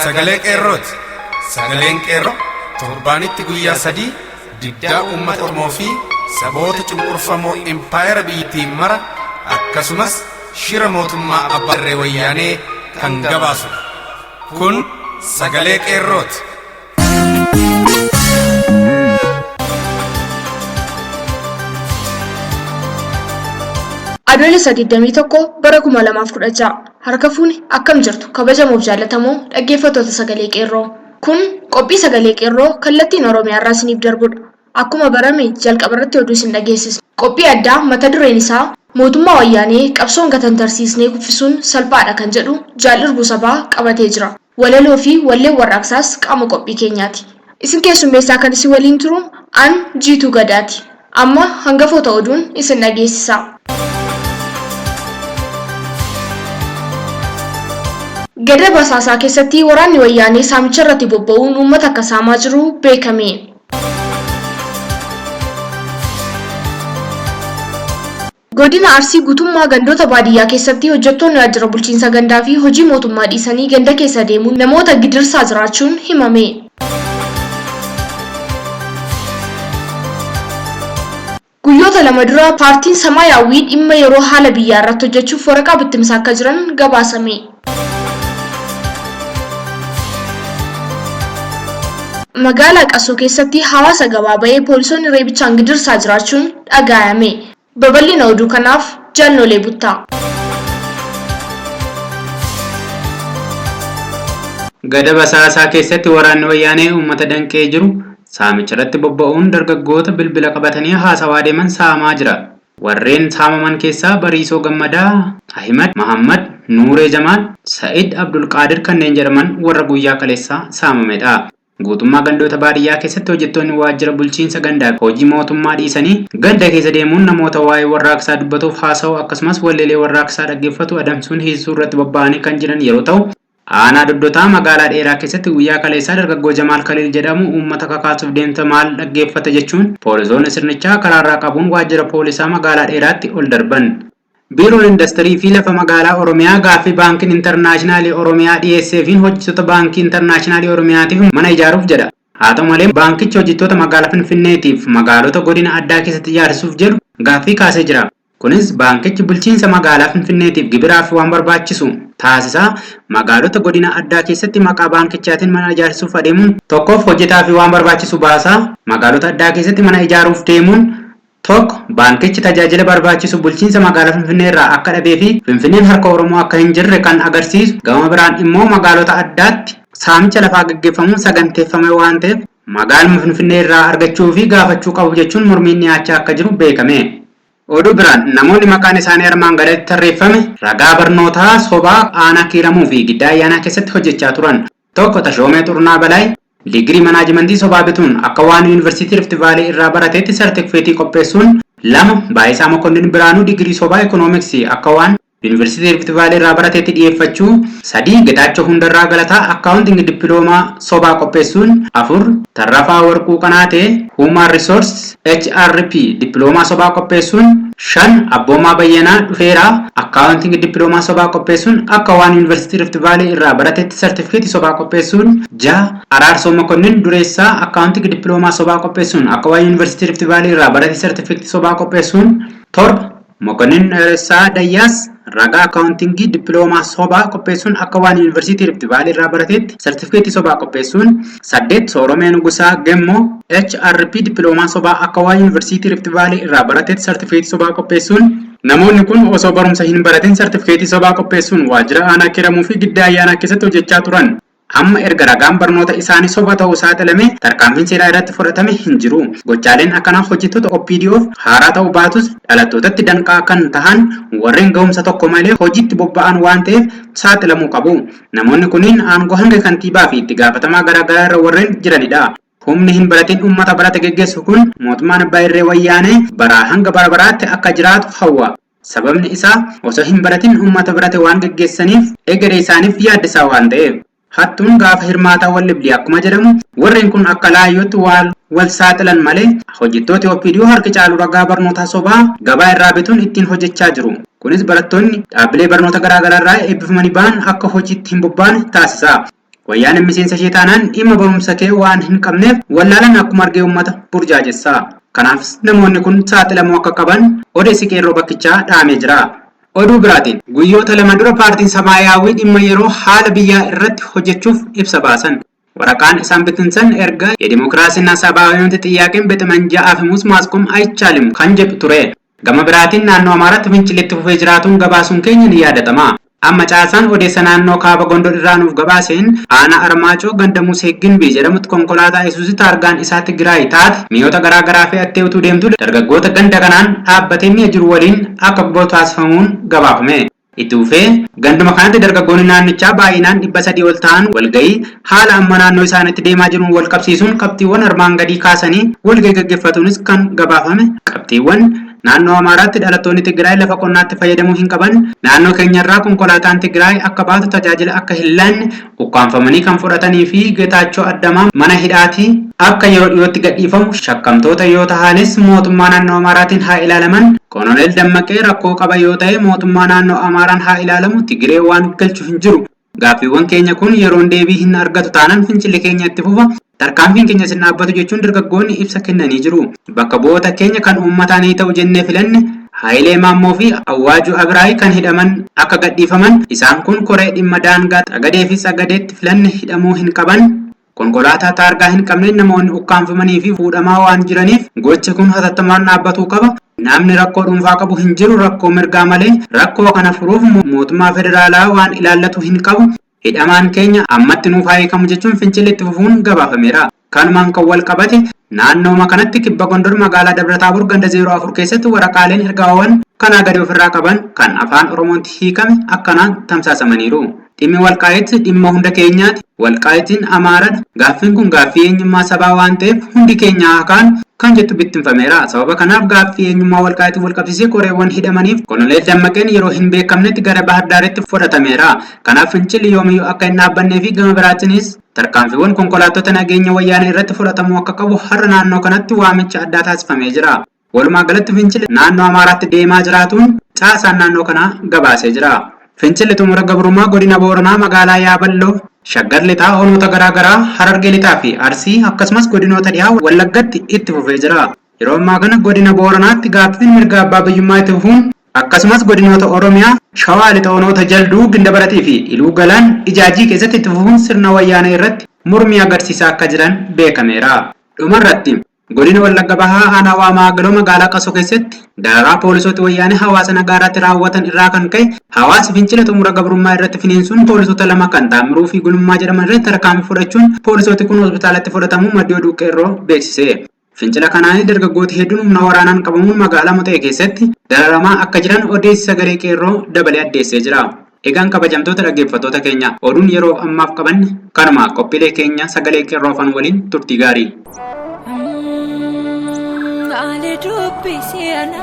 Sagalee qeerrooti. Sagaleen qeerroo torbaanitti guyyaa 3 diddaa uummata Oromoo fi saboota cunqurfamoo impaayera biyyattii mara akkasumas shira mootummaa abbaa irree wayyaanee kan gabaasudha. Kun sagalee qeerrooti. Adoolessa 21 bara 2016 harka fuuni akkam jirtu kabajamoo fi jaallatamoo dhaggeeffattoota sagalee qeerroo. Kun qophii sagalee qeerroo kallattiin Oromiyaa irraa isiniif darbudha. Akkuma barame jalqaba irratti oduu isin dhageessisna. Qophii addaa mata dureen isaa mootummaa wayyaanee qabsoon gatantarsiisnee kuffisuun salphaadha kan jedhu jaalirbu sabaa qabatee jira. Walaloo fi wallee warraaqsaas qaama qophii keenyaati. Isin keessummeessaa kan isin waliin turu an Jiituu Gadaati. Amma hangafoota oduun isin dhageessisa. Gada Basaasaa keessatti waraanni wayyaanee saamicha irratti bobba'uun uummata akka saamaa jiru beekame. Godina Arsii guutummaa gandoota baadiyyaa keessatti hojjettoonni waajjira bulchiinsa gandaa fi hojii mootummaa dhiisanii ganda keessa deemuun namoota gidirsaa jiraachuun himame. Guyyoota lama dura paartiin Samaayyaawwii dhimma yeroo haala biyyaa irratti hojjechuuf waraqaa bittimsaa akka jiran gabaasame. Magaalaa Qasoo keessatti hawaasa gabaa ba'ee poolisoonni reebichaan gidirsaa jiraachuun dhaga'ame. Babal'ina oduu kanaaf Jaalnolee Buttaa. Gada Basaasaa keessatti waraanni wayyaanee uummata danqee jiru saamicha irratti bobba'uun dargaggoota bilbila qabatanii haasawaa deeman saamaa jira. Warreen saamaman keessaa Bariisoo Gammadaa, Ahimad Mahammad, Nuuree Jamaal, Sa'id Abdul Qaadir kanneen jedhaman warra guyyaa kaleessaa saamamedha. Guutummaa gandoota baadiyyaa keessatti hojjettoonni waajjira bulchiinsa gandaa hojii mootummaa dhiisanii ganda keessa deemuun namoota waa'ee warraaqsaa dubbatuuf haasa'u akkasumas walleelee warraaqsaa dhaggeeffatu adamsuun hiisuu irratti bobba'anii kan jiran yeroo ta'u, aanaa Doddotaa magaalaa dheeraa keessatti guyyaa kaleessaa dargaggoo Jamaal Kaliil jedhamu uummata kakaasuuf deemta maal dhaggeeffata jechuun poolisoonni sirnichaa karaarraa qabuun waajjira poolisaa magaalaa dheeraatti ol darban. Biiroon Industirii fi lafa magaalaa Oromiyaa gaaffii baankiin Intarnaashinaali Oromiyaa dhiyeesseefiin hojjettoota baankii Intarnaashinaali Oromiyaatiif mana ijaaruuf jedha. Haa ta'u malee baankichi hojjettoota magaalaa Finfinneetiif magaalota godina addaa keessatti ijaarsuuf jedhu gaaffii kaasee jira. Kunis baankichi bulchiinsa magaalaa Finfinneetiif gibiraaf waan barbaachisu taasisaa magaalota godina addaa keessatti maqaa baankichaatiin mana ijaarsuuf adeemuun tokkoof hojjetaa fi waan barbaachisu baasaa magaalota addaa keessatti mana ijaaruuf deemuun tokko baankichi tajaajila barbaachisu bulchiinsa magaalaa Finfinnee irraa akka dhabee fi Finfinneen harka Oromoo akka hin jirre kan agarsiisu gama biraan immoo magaalota addaatti saamicha lafaa gaggeeffamuun saganteeffame waan ta'eef magaaluma Finfinnee irraa argachuu fi gaafachuu qabu jechuun mormiin dhiyaachaa akka jiru beekame. Oduu biraan namoonni maqaan isaanii armaan gaditti tarreeffame ragaa barnootaa sobaa aanaa kiiramuu fi giddaa ayyaanaa keessatti hojjechaa turan. Tokko Tashoomee Xurnaa Balaay Digirii manaajimentii sobaa bituun akka waan yuunivarsiitii Rift Vaalii irraa barateetti sartifikeetii qopheessuun. 2 Baayisaa Mokonnin Biraanuu digirii sobaa ikoonomiksii akka waan yuunivarsiitii Rift Vaalii irraa barateetti dhiyeeffachuu. 3 Getaachoo Hundarraa Galataa akkaawuntingi dippiloomaa sobaa qopheessuun. 4 Tarrafaa Warquu Qanaatee Human Resource HRP dippiloomaa sobaa qopheessuun. 5 Abboomaa Bayyanaa Dhufeeraa akkaawuntingi dippiloomaa sobaa qopheessuun akka waan yuunivarsiitii Rift Vaalii irraa barateetti sartifikeetii sobaa qopheessuun. 6 Araarsoo Mokonnin Dureessaa akkaawuntingi dippiloomaa sobaa qopheessuun akka waan yuunivarsiitii Rift Vaalii irraa barateetti sartifikeetii sobaa qopheessuun. 7 Mokonnin Dheeressaa Dayyaas ragaa akkaawuntingii dippiloomaa sobaa qopheessuun akka waan yuunivarsiitii Rift Vaalii irraa barateetti sartifikeetii sobaa qopheessuun. 8 Sooromee Nugusaa Gemmoo HRP dippiloomaa sobaa akka waan yuunivarsiitii Rift Vaalii irraa barateetti sartifikeetii sobaa qopheessuun. Namoonni kun osoo barumsa hin baratin sartifikeetii sobaa qopheessuun waajjira aanaa kiiramuu fi giddaa ayyaanaa keessatti hojjechaa turan. Amma erga ragaan barnoota isaanii soba ta'uu saaxilame tarkaanfiin seeraa irratti fudhatame hin jiru. Gochaaleen akkanaa hojjettoota OPDOf haaraa ta'uu baatus dhalattootatti danqaa kan tahan warreen ga'umsa tokko malee hojiitti bobba'an waan ta'eef saaxilamuu qabu. Namoonni kunniin aangoo hanga kantiibaa fi itti gaafatamaa garaagaraa irra warreen jiranidha. Humni hin baratin uummata barate geggeessu kun mootummaan abbaa irree wayyaanee baraa hanga bara baraatti akka jiraatu hawwa. Sababni isaa osoo hin baratin uummata barate waan geggeessaniif egeree isaaniif yaaddisaa waan ta'eef. Hattuun gaafa hirmaataa wal libdii akkuma jedhamu warreen kun akka laayyootti wal saaxilan malee hojjettooti OPDO harki caalu ragaa barnootaa sobaa gabaa irraa bituun ittiin hojjechaa jiru. Kunis barattoonni dhaabbilee barnoota garaagaraa irraa eebbifamanii ba'an akka hojiitti hin bobbaane taasisa. Wayyaan miseensa ishee taanaan dhimma barumsa kee waan hin qabneef wallaalan akkuma argee uummata burjaajessaa. Kanaaf namoonni kun saaxilamuu akka qaban odeessi qeerroo bakkichaa dhaamee jira. Oduu biraatiin guyyoota lama dura paartiin Samaayyaawwii dhimma yeroo haala biyyaa irratti hojjechuuf ibsa baasan. Waraqaan isaan bittinsan erga የዲሞክራሲና ሰብአዊ መብት ጥያቄን በጠመንጃ አፈሙዝ ማስቆም አይቻልም kan jedhu ture. Gama biraatiin naannoo Amaaraatti fincillitti fufee jiraatuun gabaasuun keenya ni yaadatama. Amma caasaan odeessa naannoo kaaba Gondor irraa nuuf gabaaseen aanaa Armaacoo ganda Musee Ginbii jedhamutti konkolaataa Isuuzi taargaan isaa Tigraay taate mi'oota garaagaraa fe'attee utuu deemtu dargaggoota ganda kanaan dhaabbatee mi'a jiru waliin akka gubamu taasifamuun gabaafame. Itti fufee ganduma kanatti dargaggoonni naannichaa baay'inaan 300 ol ta'an walgahii haala amma naannoo isaaniitti deemaa jiruun wal qabsiisuun qabxiiwwan armaan gadii kaasanii walgahii gaggeeffatuunis kan gabaafame. Qabxiiwwan naannoo Amaaraatti dhalattoonni Tigraay lafa qonnaatti fayyadamuu hin qaban, naannoo keenyarraa konkolaataan Tigraay akka baatu tajaajila akka hin laanne ukkaanfamanii kan fudhatanii fi Geetaachoo Addamaa mana hidhaatii akka yeroo dhiyootti gadhiifamu shakkamtoota yoo ta'anis mootummaa naannoo Amaaraatiin haa ilaalaman. Koloneel Dammaqee rakkoo qaba yoo ta'e mootummaa naannoo Amaaraan haa ilaalamu. Tigree waan galchu hin jiru. Gaaffiiwwan keenya kun yeroon deebii hin argatu taanaan fincilli keenya itti fufa. Tarkaanfiin keenya sin dhaabbatu jechuun dargaggoonni ibsa kennanii jiru. Bakka bu'oota keenya kan uummataanii ta'u jennee filanne Hayilee Maammoo fi Awwaajuu Abraay kan hidhaman akka gadhiifaman. Isaan kun koree dhimma daangaa Xagadee fi Tsagadeetti filanne hidhamuu hin qaban. Konkolaataa taargaa hin qabne namoonni ukkaanfamanii fi fuudhamaa waan jiraniif gochi kun hatattamaan dhaabbatuu qaba. Namni rakkoo dhuunfaa qabu hin jiru, rakkoo mirgaa malee. Rakkoo kana furuuf mootummaa federaalaa waan ilaallatu hin qabu. Hidhamaan keenya ammatti nuuf haa hiikamu jechuun fincilli itti fufuun gabaafameera. Kanumaan kan wal qabate naannooma kanatti kibba Gondor magaalaa Dabra-Taabor ganda 04 keessatti waraqaaleen ergaawwan kanaa gadi ofirraa qaban kan afaan Oromootti hiikame akkanaan tamsaasamaniiru. Dhimmi Walqaayitti dhimma hunda keenyaati. Walqaayitiin Amaaradha. Gaaffiin kun gaaffii eenyummaa sabaa waan ta'eef hundi keenya hakaan kan jettu bittinfameera. Sababa kanaaf gaaffii eenyummaa Walqaayitti walqabsiisee koreewwan hidhamaniif Koloneel Dammaqeen yeroo hin beekamnetti gara Bahar Daaritti fudhatameera. Kanaaf fincilli yoomiyyuu akka hin dhaabbannee fi gama biraatiinis tarkaanfiiwwan konkolaattota nageenya wayyaanee irratti fudhatamuu akka qabu har'a naannoo kanatti waamicha addaa taasifamee jira. Walumaa galatti fincilli naannoo Amaaraatti deemaa jiraatuun caasaan naannoo kanaa gabaasee jira. Fincilli xumura gabrummaa godina Booranaa magaalaa Yaaballoo, Shaggar Lixaa, Onoota garaagaraa, Harargee Lixaa fi Arsii akkasumas godinoota dhiyaa Wallaggatti itti fufee jira. Yeroo ammaa kana godina Booranaatti gaaffiin mirga abbaa biyyummaa itti fufuun akkasumas godinoota Oromiyaa, Shawaa Lixa, Onoota Jalduu, Gindabaratii fi Iluu Galaan Ijaajii keessatti itti fufuun sirna wayyaanee irratti mormii agarsiisaa akka jiran beekameera. Dhumarratti godina Wallagga Bahaa aanaa Waamaa Galoo magaalaa Qasoo keessatti dararaa poolisoota wayyaanee hawaasa nagaa irratti raawwatan irraa kan ka'e hawaasi fincila xumura gabrummaa irratti finiinsuun poolisoota lama kan Taamiruu fi Gulummaa jedhaman irratti tarkaanfii fudhachuun poolisooti kun hospitaalatti fudhatamuu maddii oduu qeerroo beeksise. Fincila kanaan dargaggooti hedduun humna waraanaan qabamuun magaalaa Moxee keessatti dararamaa akka jiran odeessi sagalee qeerroo dabalee addeessee jira. Egaan kabajamtoota dhaggeeffattoota keenya oduun yeroo ammaaf qabanne kanuma qophiilee keenya sagalee qeerroo afaan waliin turtii gaarii. Lale dubbi siana,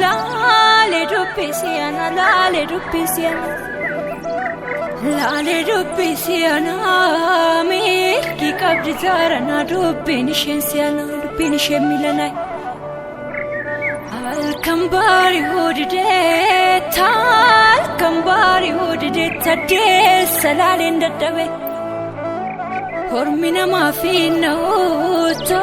lale dubbi siana, lale dubbi siana, lale dubbi siana. Mirgi qabdi zarana dubbi nishen siana, dubbi nishen milanai. Alkambari hudideta, alkambari hudideta desa lalen daddabe. Hormina maafinnautu,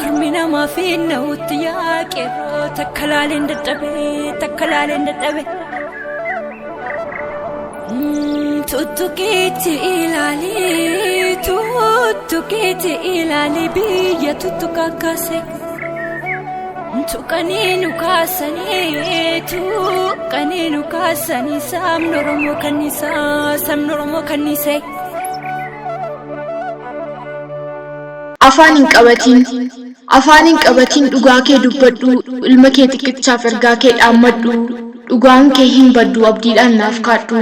hormina maafinnautu yaa qeerroo takkalaaleen dadhabe. Tuttuqiitti ilaali biyya tuttuqa kaase. Tuqanii nu kaasanii sabni Oromoo kanniisee. Afaan hin qabatiin dhugaa kee dubbadhu, ilma kee xiqqichaaf ergaa kee dhaammadhu. Dhugaan kee hin baddu abdiidhaan naaf kaadhu.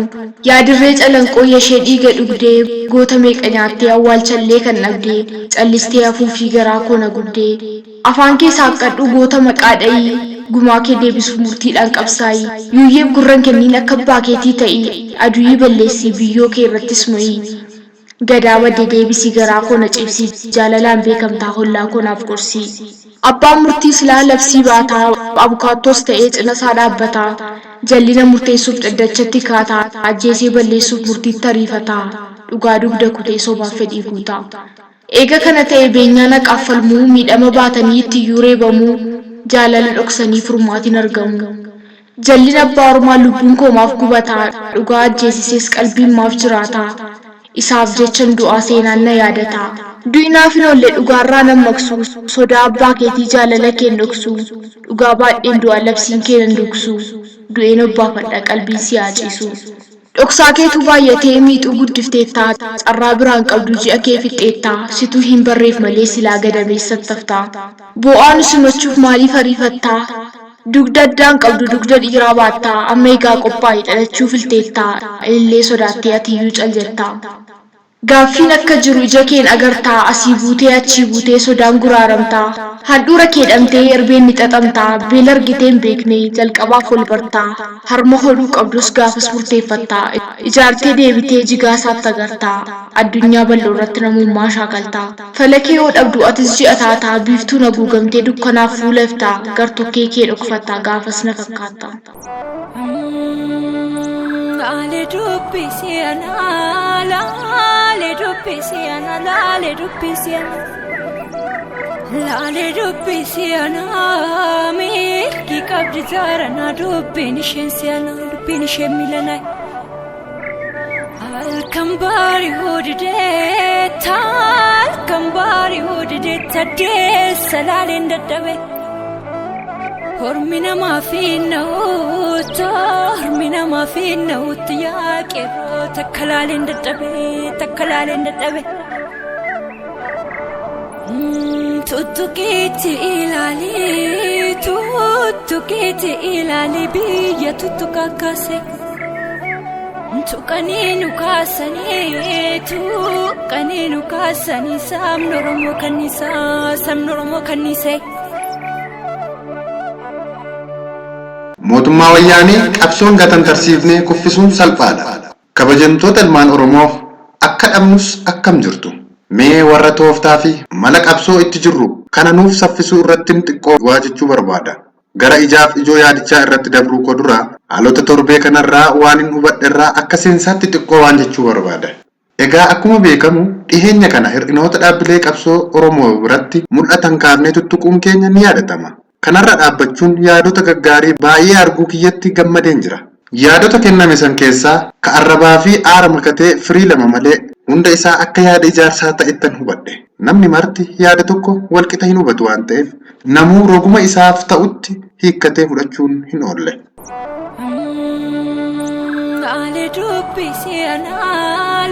Yaadirree calanqoo yashee dhiiga dhugdee, goota meeqa nyaattee awwaalchallee kan dhabdee, callistee hafuufii garaa koo na gubdee. Afaan kee saaqqadhu goota maqaa dha'ii, gumaa kee deebisuuf murtiidhaan qabsaa'ii. Yuuyyeef gurran kenniin akka abbaa keetii ta'ii, aduuyii balleessii biyyoo kee irrattis mo'ii. Gadaa badde deebisii garaa koo na cibsii, jaalalaan beekamtaa hollaa koo naaf gorsii. Abbaan murtii silaa labsii baataa, abukaattoos ta'ee cina isaa dhaabbataa. Jallina murteessuuf dhaddachatti kaataa, ajjeesee balleessuuf murtiitti ariifataa. dhugaa dugda kutee sobaaf fedhii guutaa. Eega kana ta'e beenyaan haqaaf falmuu miidhama baatanii itti yuureebamuu jaalala dhoksanii furmaatiin argamu. Jalli abbaa ormaa lubbuun koomaaf gubataa dhugaa ajjeesisees qalbiin maaf jiraataa. Isaaf jechan du'aa seenaan na yaadataa. Du'i naaf hin oolle dhugaarraa nan maqsu sodaa abbaa keetii jaalala kee dhoksu dhugaa baadheen du'a labsiin kee nan dugsu du'een obbaafadha qalbiin si haacisu. Dhoksaa keetu baay'atee miixuu guddifteettaa carraa biraan qabdu ji'a kee fixxeettaa situu hin barreef malee silaa gadameessattaftaa. Bo'aan simachuuf maaliif ariifattaa? Dugda addaan qabdu dugda dhiiraa baattaa amma egaa qophaa'e dhalachuu filteettaa illee sodaattee atiyyuu caljettaa. Gaaffiin akka jiru ija keen agartaa asii buutee achii buutee sodaan guraaramtaa. Handhuura kee dhamtee erbeen ni xaxamtaa beela argitee hin beekne jalqabaaf ol bartaa. Harma hodhuu qabdus gaafas murteeffattaa ijaartee deebitee jigaasaatti agartaa. Addunyaa bal'oo irratti namummaa shaakaltaa. Falakee yoo dhabdu atis ji'a taataa biiftuun haguugamtee dukkanaaf fuuleftaa gartokkee kee dhokfattaa gaafas na fakkaattaa. Lale dubbi siana, lale dubbi siana, lale dubbi siana, lale dubbi siana. Milki qabdi zarana dubbi nishen siana, dubbi nishen milanai. Alkambari hudideta, alkambari hudideta desa lalen daddabe. Hormina maafinnautu, hormina maafinnautu yaa qeerroo takka laaleen dadhabe. Tuttuqiitti ilaali biyya tuttuqa kaase. Tuqanii nu kaasanii sabni Oromoo kanniisee. Mootummaa wayyaanee qabsoon gatantarsiifnee kuffisuun salphaadha. Kabajamtoota ilmaan Oromoof akka dhabnus akkam jirtu. Mee warra tooftaa fi mala qabsoo itti jirru kana nuuf saffisuu irratti xiqqoo waa jechuu barbaada. Gara ijaaf ijoo yaadichaa irratti dabruu koo dura haalota torbee kanarraa waan hin hubadhe irraa akka seensaatti xiqqoo waan jechuu barbaada. Egaa akkuma beekamu dhiheenya kana hir'inoota dhaabbilee qabsoo Oromoo biratti mul'atan kaafnee tuttuquun keenya ni yaadatama. Kanarra dhaabbachuun yaadota gaggaarii baay'ee arguu kiyyatti gammadeen jira. Yaadota kenname san keessaa ka arrabaa fi aara makatee firii lama malee hunda isaa akka yaada ijaarsaa ta'ettan hubadhe. Namni marti yaada tokko walqixa hin hubatu waan ta'eef namuu roguma isaaf ta'utti hiikkatee fudhachuun hin oolle. Lale dubbi siana,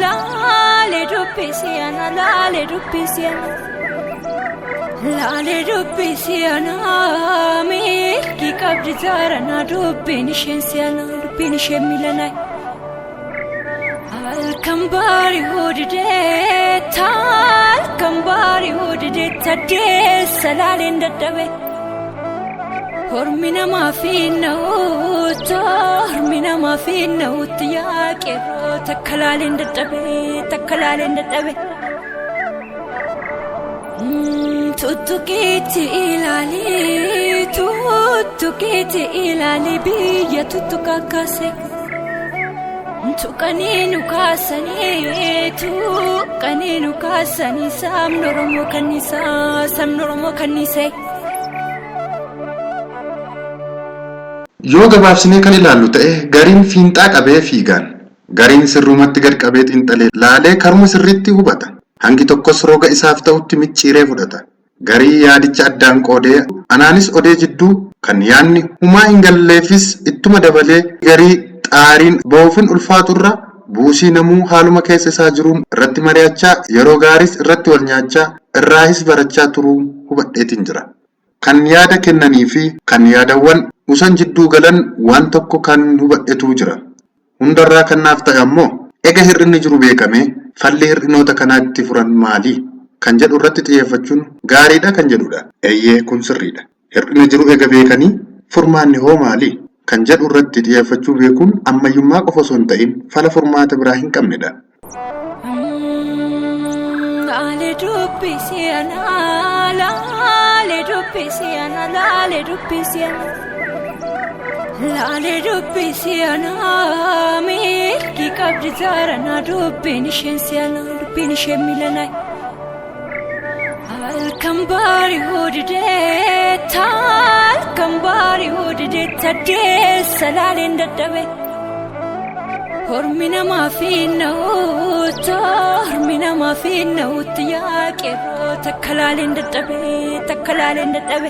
lale dubbi siana, lale dubbi siana. Lale dubbi siana, milki qabdi zarana dubbiin isheen milanai. Alkambari hudideta desa laaleen dadhabe. Hormina maafinnautu yaa qeerroo takka laaleen dadhabe. Tuttuqiitti ilaali biyya tuttuqa kaase. Tuqanii nu kaasanii sabni Oromoo kanniisee. Yoo gabaabsinee kan ilaallu ta'e gariin fiinxaa qabee fiigaan, gariin sirrumatti gad qabee xiinxalee laalee karuma sirriitti hubata. Hangi tokkos roga isaaf ta'utti micciiree fudhata. Garii yaadicha addaan qoodee anaanis odee jidduu kan yaadni humaa hin galleefis ittuma dabalee garii xaariin boofin ulfaaturra buusii namuu haaluma keessa isaa jiruun irratti mari'achaa yeroo gaaris irratti wal nyaachaa irraahis barachaa turuu hubadheetiin jira. Kan yaada kennanii fi kan yaadawwan usan jidduu galan waan tokko kan hubadhetu jira. Hundarraa kan naaf ta'e ammoo ega hir'inni jiru beekame falli hir'inoota kanaatti furan maali kan jedhu irratti xiyyeeffachuun gaariidha kan jedhudha. Eeyyee kun sirriidha. Hir'ina jiru ega beekanii furmaanni hoo maali kan jedhu irratti xiyyeeffachuu beekuun ammayyummaa qofa osoo hin ta'in fala furmaata biraa hin qabnedha. Lale dubbi siana, lale dubbi siana, lale dubbi siana. laalee dubbii si'anaa milkii qabdi zaaranaa dubbiin isheen si'anaa dubbiin isheen milanaa halkan baarii hodidee halkan baarii hodidee taddeessa laaleen dadhabe hormi namaa fi na'uutti yaa qeerroo takka laaleen dadhabe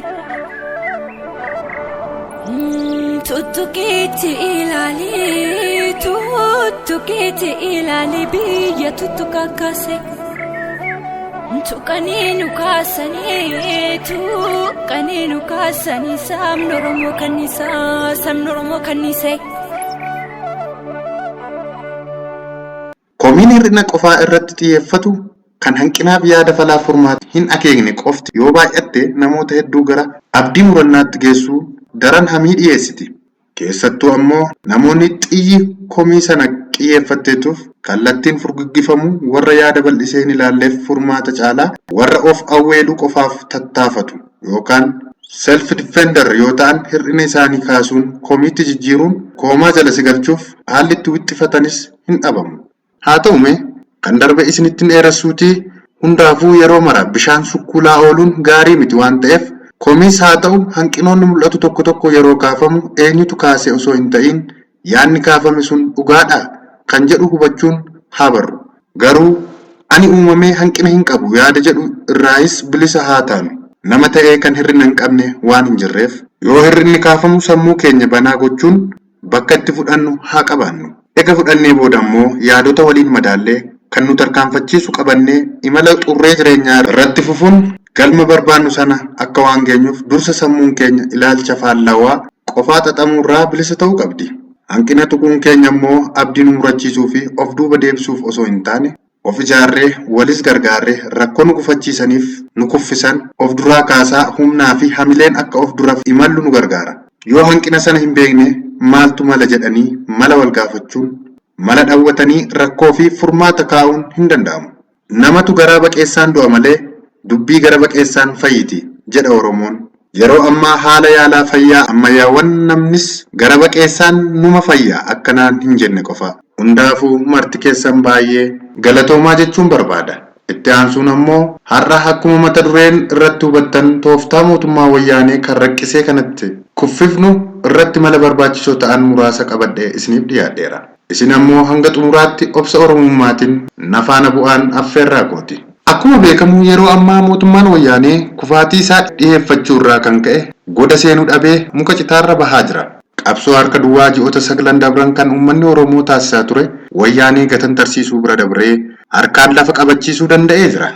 tuttuqiitti ilaali biyya tuttuqa kaase tuqanii nu kaasanii sabni Oromoo kanniisee. Komiin hir'ina qofaa irratti xiyyeeffatu kan hanqinaaf yaada falaa furmaata hin akeekne qofti yoo baay'atte namoota hedduu gara abdii murannaatti geessuu daran hamii dhiyeessiti. Keessattuu ammoo namoonni xiyyi komii sana xiyyeeffatteetuuf kallattiin furguggifamu warra yaada bal'isee hin ilaalleef furmaata caalaa warra of awweeluu qofaaf tattaafatu yookaan self defender yoo ta'an hir'ina isaanii kaasuun komiitti jijjiiruun koomaa jala si galchuuf haalli itti wixxifatanis hin dhabamu. Haa ta'ume kan darbe isinitti dheeressuutii hundaafuu yeroo mara bishaan sukkuulaa ooluun gaarii miti waan ta'eef komiis haa ta'u hanqinoonni mul'atu tokko tokko yeroo kaafamu eenyutu kaase osoo hin ta'in yaadni kaafame sun dhugaadha kan jedhu hubachuun haa barru. Garuu ani uumamee hanqina hin qabu yaada jedhu irraayis bilisa haa taanu. Nama ta'ee kan hir'ina hin qabne waan hin jirreef yoo hir'inni kaafamu sammuu keenya banaa gochuun bakka itti fudhannu haa qabaannu. Ega fudhannee booda immoo yaadota waliin madaallee kan nu tarkaanfachiisu qabannee imala xurree jireenyaa irratti fufuun galma barbaannu sana akka waan geenyuuf dursa sammuun keenya ilaalcha faallawaa qofaa xaxamuurraa bilisa ta'uu qabdi. Hanqina tuquun keenya immoo abdii nu murachiisuu fi of duuba deebisuuf osoo hin taane of ijaarree walis gargaarree rakkoo nu gufachiisaniif nu kuffisan of duraa kaasaa humnaa fi hamileen akka of duraaf imallu nu gargaara. Yoo hanqina sana hin beekne maaltu mala jedhanii mala wal gaafachuun mala dhawwatanii rakkoo fi furmaata kaa'uun hin danda'amu. Namatu garaa baqeessaan du'a malee dubbii gara baqeessaan fayyiti jedha Oromoon. Yeroo ammaa haala yaalaa fayyaa ammayyaawwan namnis gara baqeessaan numa fayyaa akkanaan hin jenne qofa. Hundaafuu marti keessan baay'ee galatoomaa jechuun barbaada. Itti aansuun ammoo har'a akkuma mata dureen irratti hubattan tooftaa mootummaa wayyaanee kan rakkisee kanatti kuffifnu irratti mala barbaachisoo ta'an muraasa qabadhee isiniif dhiyaadheera. Isin ammoo hanga xumuraatti obsa Oromummaatiin nafaana bu'aan affeerraa kooti. Akkuma beekamu yeroo ammaa mootummaan wayyaanee kufaatii isaa dhiyeeffachuu irraa kan ka'e goda seenuu dhabee muka citaarra bahaa jira. Qabsoo harka duwwaa ji'oota 9 dabran kan uummanni Oromoo taasisaa ture wayyaanee gatan tarsiisuu bira dabree harkaan lafa qabachiisuu danda'ee jira.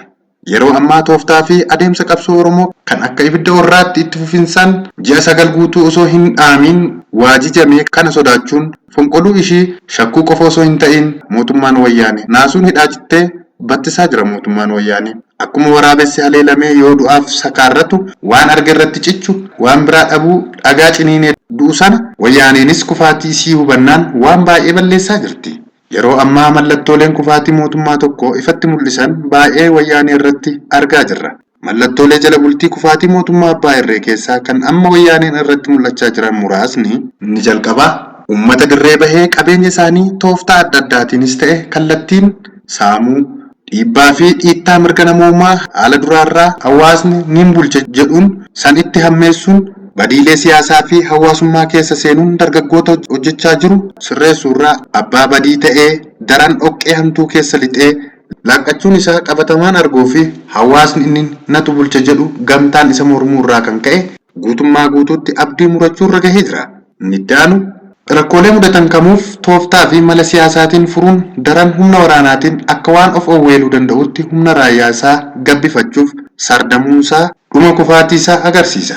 Yeroo ammaa tooftaa fi adeemsa qabsoo Oromoo kan akka ibidda orraatti itti fufinsaan ji'a 9 guutuu osoo hin dhaamiin waajijamee kana sodaachuun fonqoluu ishii shakkuu qofa osoo hin ta'in mootummaan wayyaanee naasuun hidhaa jittee battisaa jira. Mootummaan wayyaanee akkuma waraabessi haleelamee yoo du'aaf sakaarratu waan arge irratti cichu waan biraa dhabuu dhagaa ciniinee du'u sana wayyaaneenis kufaatii isii hubannaan waan baay'ee balleessaa jirti. Yeroo ammaa mallattooleen kufaatii mootummaa tokko ifatti mul'isan baay'ee wayyaanee irratti argaa jirra. Mallattoolee jala bultii kufaatii mootummaa abbaa irree keessaa kan amma wayyaaneen irratti mul'achaa jiran muraasni ni jalqabaa. Uummata dirree bahee qabeenya isaanii tooftaa adda addaatiinis ta'e kallattiin saamuu, dhiibbaa fi dhiittaa mirga namoomaa haala duraarraa hawaasni nin bulcha jedhuun san itti hammeessuun badiilee siyaasaa fi hawaasummaa keessa seenuun dargaggoota hojjechaa jiru sirreessuurraa abbaa badii ta'ee daran dhoqqee hamtuu keessa lixee laaqachuun isaa qabatamaan arguu fi hawaasni inni natu bulcha jedhu gamtaan isa mormuurraa kan ka'e guutummaa guutuutti abdii murachuurra gahee jira. Inni itti aanu rakkoolee mudatan kamuuf tooftaa fi mala siyaasaatiin furuun daran humna waraanaatiin akka waan of owweeluu danda'utti humna raayyaa isaa gabbifachuuf sardamuunsaa dhuma kufaatii isaa agarsiisa.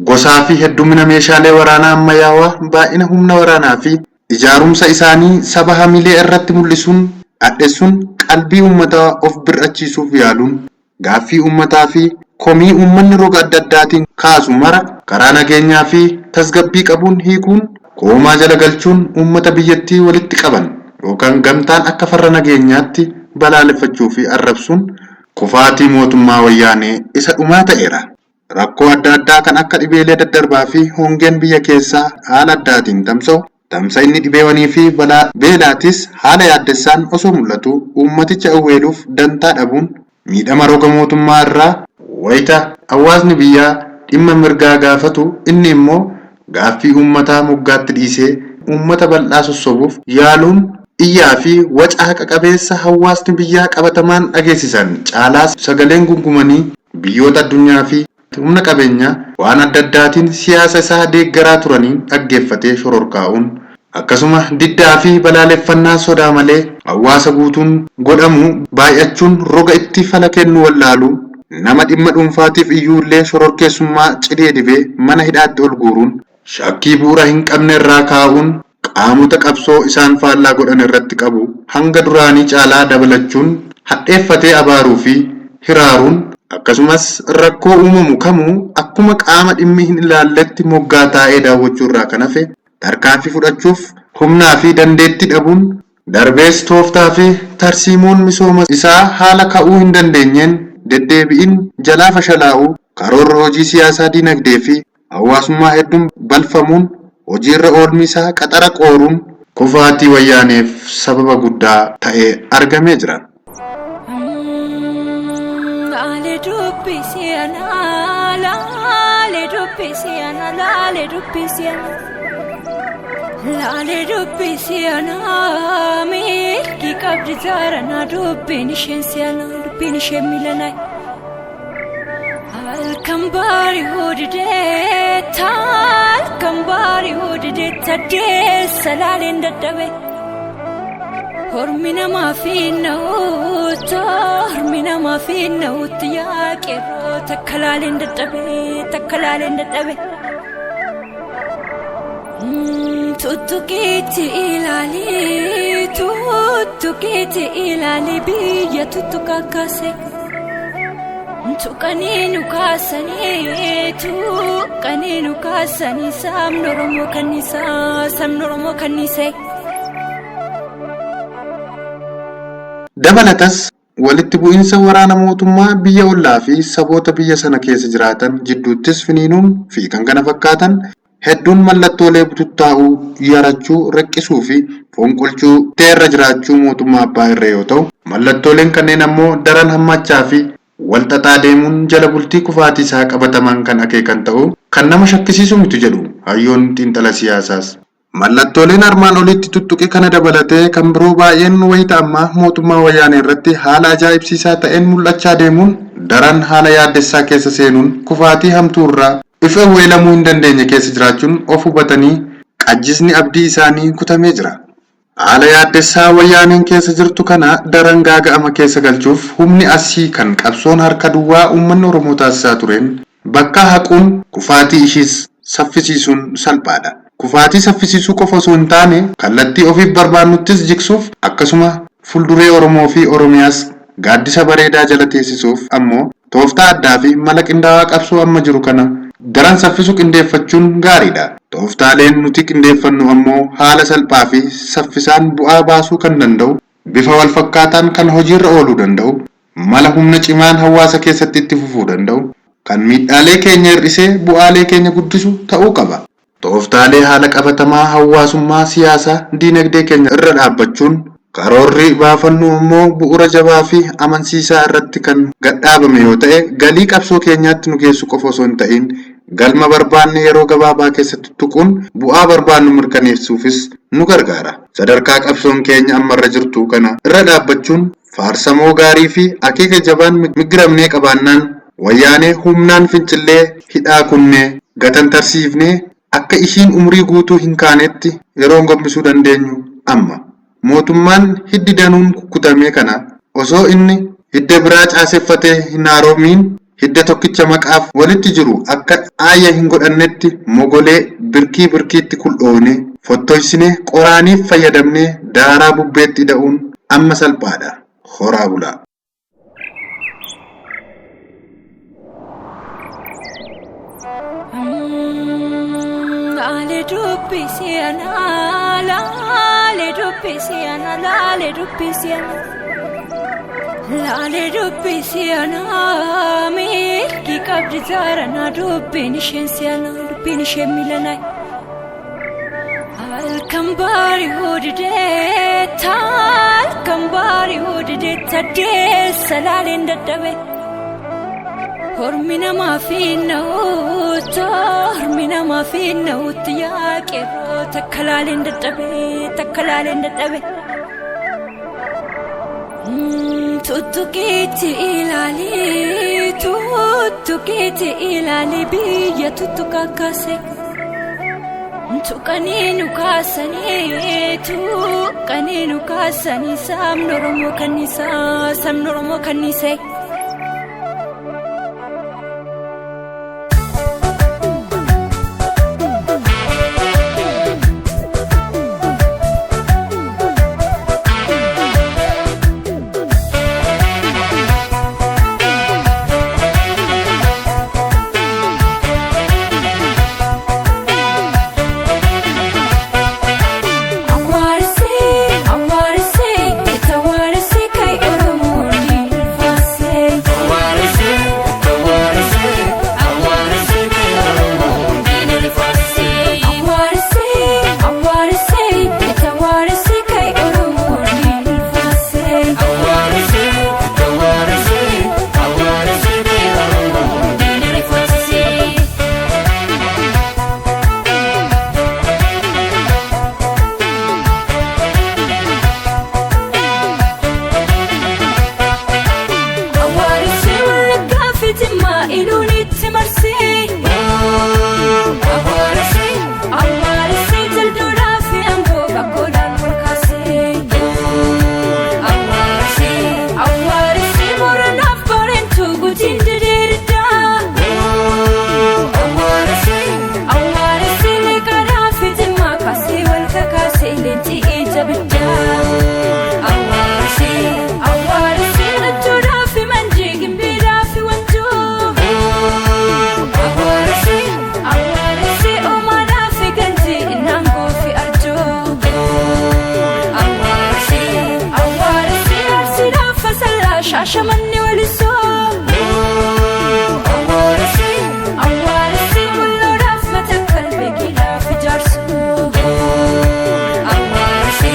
Gosaa fi heddumina meeshaalee waraanaa ammayyaawaa baay'ina humna waraanaa fi ijaarumsa isaanii saba hamilee irratti mul'isuun adheessuun qalbii uummataa of bir'achiisuuf yaaluun gaaffii uummataa fi komii uummanni roga adda addaatiin kaasu mara karaa nageenyaa fi tasgabbii qabuun hiikuun koomaa jala galchuun uummata biyyattii walitti qaban yookaan gamtaan akka farra nageenyaatti balaaleffachuu fi arrabsuun kufaatii mootummaa wayyaanee isa dhumaa ta'eera. rakkoo adda addaa kan akka dhibeelee daddarbaa fi hongeen biyya keessaa haala addaatiin tamsa'u, tamsa'inni dhibeewwanii fi balaa beelaatis haala yaaddessaan osoo mul'atu uummaticha awweeluuf dantaa dhabuun miidhama roga mootummaa irraa wayita hawaasni biyyaa dhimma mirgaa gaafatu inni immoo gaaffii uummataa moggaatti dhiisee uummata bal'aa sossobuuf yaaluun iyyaa fi waca haqa qabeessa hawaasni biyyaa qabatamaan dhageessisan caalaas sagaleen gungumanii biyyoota addunyaa fi humna qabeenyaa waan adda addaatiin siyaasa isaa deeggaraa turaniin dhaggeeffatee shororkaa'uun akkasuma diddaa fi balaaleffannaa sodaa malee hawaasa guutuun godhamu baay'achuun roga itti fala kennu wallaalu nama dhimma dhuunfaatiif iyyuullee shororkeessummaa cidee dibee mana hidhaatti ol guuruun shakkii bu'uura hin qabne irraa kaa'uun qaamota qabsoo isaan faallaa godhan irratti qabu hanga duraanii caalaa dabalachuun hadheeffatee abaaruu fi hiraaruun akkasumas rakkoo uumamu kamuu akkuma qaama dhimmi hin ilaalletti moggaa taa'ee daawwachuu irraa kan hafe tarkaanfii fudhachuuf humnaa fi dandeettii dhabuun darbees tooftaa fi tarsiimoon misooma isaa haala ka'uu hin dandeenyeen deddeebi'in jalaa fashalaa'uu karoora hojii siyaasaa dinagdee fi hawaasummaa hedduun balfamuun hojiirra oolmi isaa qaxara qooruun kufaatii wayyaaneef sababa guddaa ta'ee argamee jira. Laale dubbii siyaanaa mirgi qabdi jaaranaa dubbiin isheen siyaanaa dubbiin isheen miilanaa halkan baarii hodhidee halkan baarii hodhidee taddeessa laaleen dadhabe hormi namaa fi na'uutti yaa qeerroo takka laaleen dadhabe. Tuttuqeetti ilaali biyya tuttuqa kaase tuqanii nu kaasanii sabni Oromoo kanniisee. Dabalatas walitti bu'iinsa waraana mootummaa biyya ollaa fi saboota biyya sana keessa jiraatan jidduuttis finiinuun fi kan kana fakkaatan hedduun mallattoolee bututtaa'uu yarachuu raqqisuu fi fonqolchuu teerra jiraachuu mootummaa abbaa irree yoo ta'u mallattooleen kanneen ammoo daran hammachaa fi walxaxaa deemuun jala bultii kufaatii isaa qabatamaan kan akeekan ta'u kan nama shakkisiisu miti jedhu hayyoon xiinxala siyaasaas. Mallattooleen armaan olitti tuttuqe kana dabalatee kan biroo baay'een wayita ammaa mootummaa wayyaanee irratti haala ajaa'ibsiisaa ta'een mul'achaa deemuun daran haala yaaddessaa keessa seenuun kufaatii hamtuu irraa ifa weelamuu hin dandeenye keessa jiraachuun of hubatanii qajjisni abdii isaanii kutamee jira. Haala yaaddessaa wayyaaneen keessa jirtu kana daran gaaga'ama keessa galchuuf humni asii kan qabsoon harka duwwaa uummanni Oromoo taasisaa tureen bakka haquun kufaatii ishiis saffisiisuun salphaadha. Kufaatii saffisiisuu qofa osoo hin taane kallattii ofiif barbaannuttis jigsuuf akkasuma fuulduree Oromoo fi Oromiyaas gaaddisa bareedaa jala teessisuuf ammoo tooftaa addaa fi mala qindaawaa qabsoo amma jiru kana daran saffisu qindeeffachuun gaariidha. Tooftaaleen nuti qindeeffannu ammoo haala salphaa fi saffisaan bu'aa baasuu kan danda'u, bifa wal fakkaataan kan hojiirra ooluu danda'u, mala humna cimaan hawaasa keessatti itti fufuu danda'u, kan miidhaalee keenya hir'isee bu'aalee keenya guddisu ta'uu qaba. Tooftaalee haala qabatamaa hawaasummaa siyaasaa dinagdee keenya irra dhaabbachuun karoorri baafannu immoo bu'uura jabaa fi amansiisaa irratti kan gadhaabame yoo ta'e galii qabsoo keenyaatti nu geessu qofa osoo hin ta'in galma barbaanne yeroo gabaabaa keessatti tuquun bu'aa barbaannu mirkaneessuufis nu gargaara. Sadarkaa qabsoon keenya ammarra jirtu kana irra dhaabbachuun faarsamoo gaarii fi akeeka jabaan migiramnee qabaannaan wayyaanee humnaan fincillee hidhaa kunnee gatantarsiifnee akka ishiin umrii guutuu hin kaanetti yeroo gombisuu dandeenyu amma. Mootummaan hiddi danuun kukkutamee kana osoo inni hidda biraa caaseffatee hin haaroomiin hidda tokkicha maqaaf walitti jiru akka aayya hin godhannetti mogolee birkii birkiitti kul'oone fottoysine qoraaniif fayyadamnee daaraa bubbeetti hidha'uun amma salphaadha. Horaa bulaa. Laale dubbii siyaanaa laale dubbii siyaanaa laale dubbii siyaanaa laale dubbii siyaanaa mirgi qabdi qabdi zaranaa dubbiin isheen si'anaa dubbiin isheen milanaa. Halkan baarii hodhidee halkan baarii hodhidee taddeessa laaleen dadhabe. Hormi namaa fi na'uutti yaa qeerroo takka laaleen dadhabe. Tuttuqeetti ilaali biyya tuttuqa kaase. Tuqanii nu kaasanii sabni Oromoo kanniisee. Shaashamannee walisoo awwaarsi mul'uudhaaf matakkal beekiidhaaf ijaarsuu awwaarsi.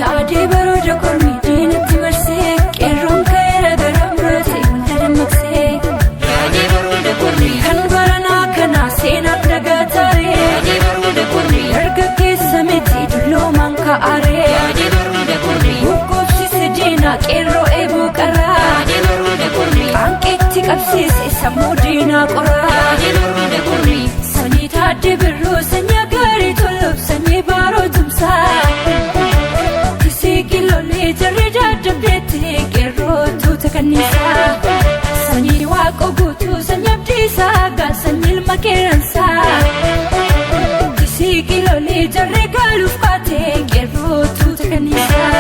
Yaadee baroota kormii diinatti marsee qeerroon ka'eera garaa muraasee. Kan baranaa kanaa seenaan dagataree dargaggeessa miti dulloomaan ka'aree buqqoofsise diinaa qeerroo eeboo qaraa qaanqeetti qabsiise sammuu diinaa qoraa sanyii taaddee birruu sanyii gaarii toloof sanyii baaroo tumsaa kisii kiloolee jarri daddabdeetti qeerroo tuuta kanniisaa. Sanyii waaqoo guutuu sanyii abdiisaa sanyii ilma qeeransaa kisii kiloolee jarree gaaluuf kaatee qeerroo tuuta kanniisaa.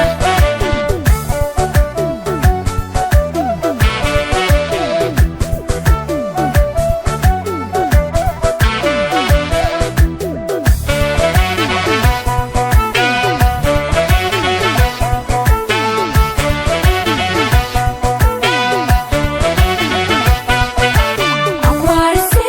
Awwaarsi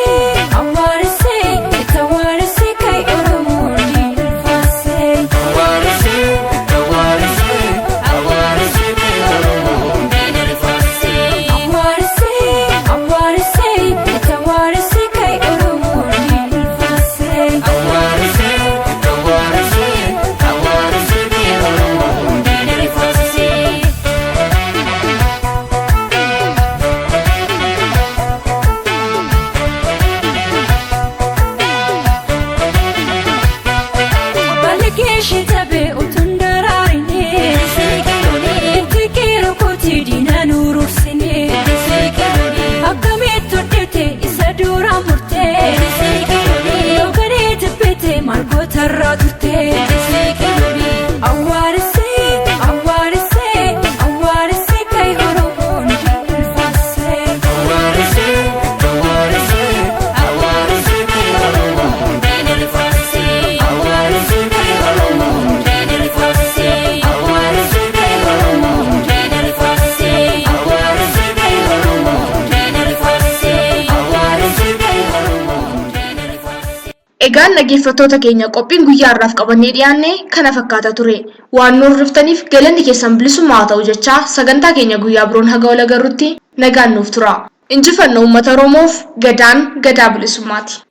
Egaan dhaggeeffattoota keenya qophiin guyyaa har'aaf qabannee dhiyaanne kana fakkaata ture. Waan nu hordoftaniif galanni keessan bilisummaa haa ta'u jechaa sagantaa keenya guyyaa biroon haga wal agarruutti nagaan nuuf tura. Injifannoo uummata Oromoof Gadaan Gadaa bilisummaati.